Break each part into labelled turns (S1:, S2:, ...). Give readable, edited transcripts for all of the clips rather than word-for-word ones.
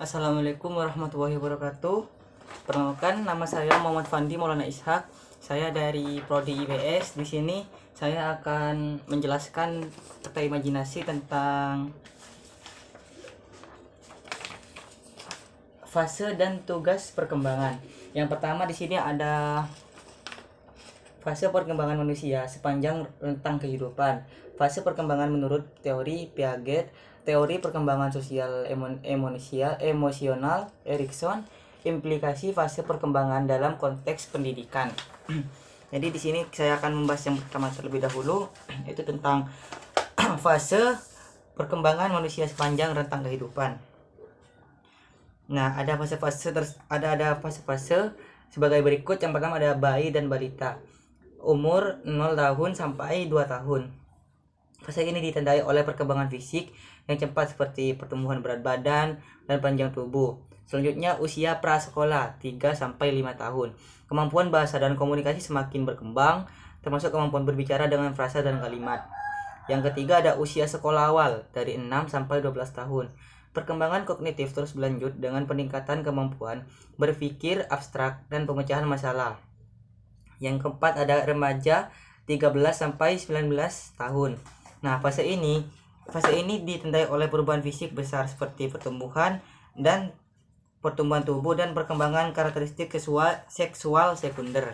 S1: Assalamualaikum warahmatullahi wabarakatuh. Perkenalkan, nama saya Muhammad Fandi Maulana Ishak. Saya dari Prodi IPS. Di sini saya akan menjelaskan tentang imajinasi tentang fase dan tugas perkembangan. Yang pertama di sini ada fase perkembangan manusia sepanjang rentang kehidupan. Fase perkembangan menurut teori Piaget, teori perkembangan sosial emosional Erikson, implikasi fase perkembangan dalam konteks pendidikan. Jadi di sini saya akan membahas yang pertama terlebih dahulu, itu tentang fase perkembangan manusia sepanjang rentang kehidupan. Nah, ada fase-fase sebagai berikut. Yang pertama ada bayi dan balita. Umur 0 tahun sampai 2 tahun. Fase ini ditandai oleh perkembangan fisik yang cepat seperti pertumbuhan berat badan dan panjang tubuh. Selanjutnya usia prasekolah 3 sampai 5 tahun. Kemampuan bahasa dan komunikasi semakin berkembang, termasuk kemampuan berbicara dengan frasa dan kalimat. Yang ketiga ada usia sekolah awal dari 6 sampai 12 tahun. Perkembangan kognitif terus berlanjut dengan peningkatan kemampuan berpikir abstrak dan pemecahan masalah. Yang keempat ada remaja 13 sampai 19 tahun. Nah, fase ini ditandai oleh perubahan fisik besar seperti pertumbuhan tubuh dan perkembangan karakteristik seksual sekunder.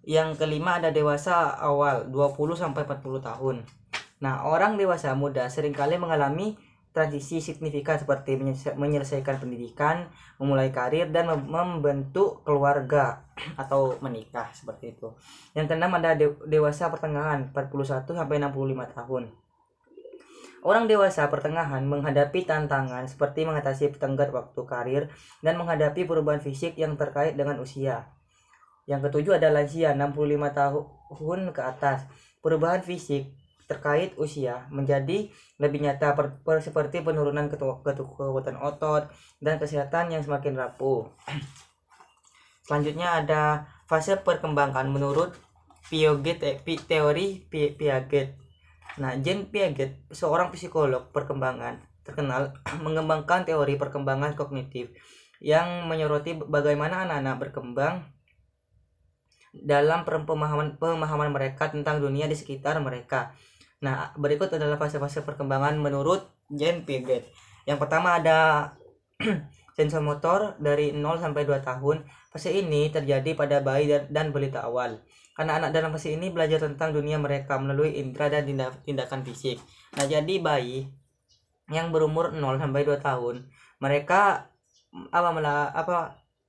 S1: Yang kelima ada dewasa awal 20 sampai 40 tahun. Nah, orang dewasa muda seringkali mengalami transisi signifikan seperti menyelesaikan pendidikan, memulai karir, dan membentuk keluarga atau menikah, seperti itu. Yang keenam ada dewasa pertengahan 41 sampai 65 tahun. Orang dewasa pertengahan menghadapi tantangan seperti mengatasi tenggat waktu karir dan menghadapi perubahan fisik yang terkait dengan usia. Yang ketujuh ada lansia 65 tahun ke atas. Perubahan fisik terkait usia menjadi lebih nyata seperti penurunan kekuatan otot dan kesehatan yang semakin rapuh. Selanjutnya ada fase perkembangan menurut teori Piaget. Nah, Jean Piaget, seorang psikolog perkembangan terkenal, mengembangkan teori perkembangan kognitif yang menyoroti bagaimana anak-anak berkembang dalam pemahaman mereka tentang dunia di sekitar mereka. Nah, berikut adalah fase-fase perkembangan menurut Jean Piaget. Yang pertama ada sensor motor dari 0 sampai 2 tahun. Fase ini terjadi pada bayi dan balita awal. Anak-anak dalam fase ini belajar tentang dunia mereka melalui indera dan tindakan fisik. Nah, jadi bayi yang berumur 0 sampai 2 tahun, mereka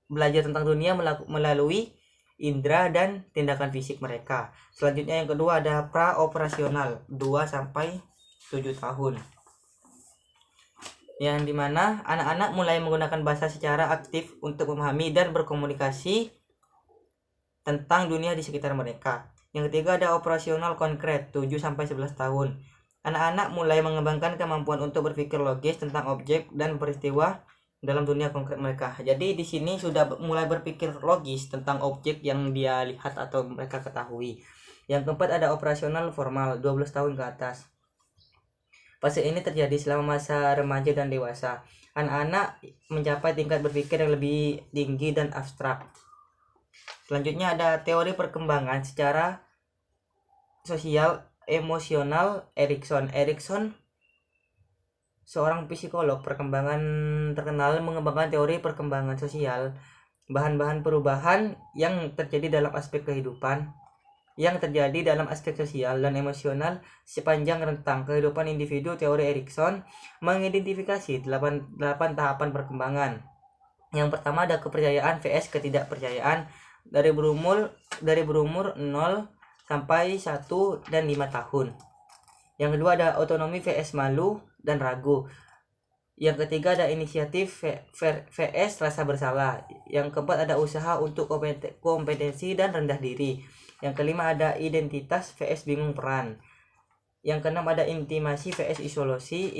S1: belajar tentang dunia melalui indera dan tindakan fisik mereka. Selanjutnya yang kedua ada pra-operasional 2 sampai 7 tahun. Yang dimana anak-anak mulai menggunakan bahasa secara aktif untuk memahami dan berkomunikasi tentang dunia di sekitar mereka. Yang ketiga ada operasional konkret 7 sampai 11 tahun. Anak-anak mulai mengembangkan kemampuan untuk berpikir logis tentang objek dan peristiwa dalam dunia konkret mereka. Jadi di sini sudah mulai berpikir logis tentang objek yang dia lihat atau mereka ketahui. Yang keempat ada operasional formal 12 tahun ke atas. Fase ini terjadi selama masa remaja dan dewasa. Anak-anak mencapai tingkat berpikir yang lebih tinggi dan abstrak. Selanjutnya ada teori perkembangan secara sosial emosional Erikson. Erikson, seorang psikolog perkembangan terkenal, mengembangkan teori perkembangan sosial, bahan-bahan perubahan yang terjadi dalam aspek kehidupan, yang terjadi dalam aspek sosial dan emosional sepanjang rentang kehidupan individu. Teori Erikson mengidentifikasi 8 tahapan perkembangan. Yang pertama ada kepercayaan vs ketidakpercayaan dari berumur 0 sampai 1 dan 5 tahun. Yang kedua ada otonomi vs malu dan ragu. Yang ketiga ada inisiatif vs rasa bersalah. Yang keempat ada usaha untuk kompetensi dan rendah diri. Yang kelima ada identitas vs bingung peran. Yang keenam ada intimasi vs isolasi.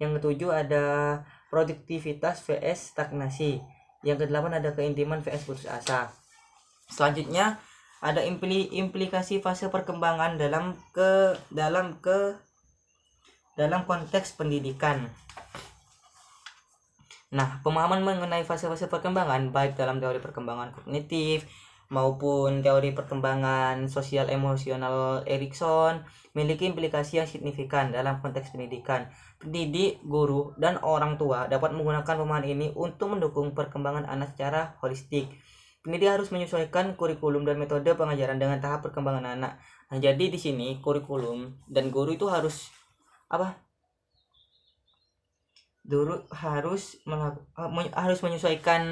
S1: Yang ketujuh ada produktivitas vs stagnasi. Yang kedelapan ada keintiman vs putus asa. Selanjutnya ada implikasi fase perkembangan dalam konteks pendidikan. Nah, pemahaman mengenai fase-fase perkembangan baik dalam teori perkembangan kognitif maupun teori perkembangan sosial emosional Erikson memiliki implikasi yang signifikan dalam konteks pendidikan. Pendidik, guru, dan orang tua dapat menggunakan pemahaman ini untuk mendukung perkembangan anak secara holistik. Pendidik harus menyesuaikan kurikulum dan metode pengajaran dengan tahap perkembangan anak. Nah, jadi di sini kurikulum dan guru itu harus apa? Guru harus menyesuaikan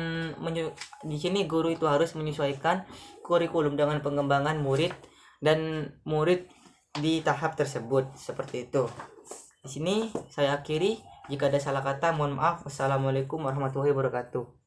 S1: di sini guru itu harus menyesuaikan kurikulum dengan pengembangan murid dan murid di tahap tersebut, seperti itu. Di sini saya akhiri, jika ada salah kata mohon maaf. Wassalamualaikum warahmatullahi wabarakatuh.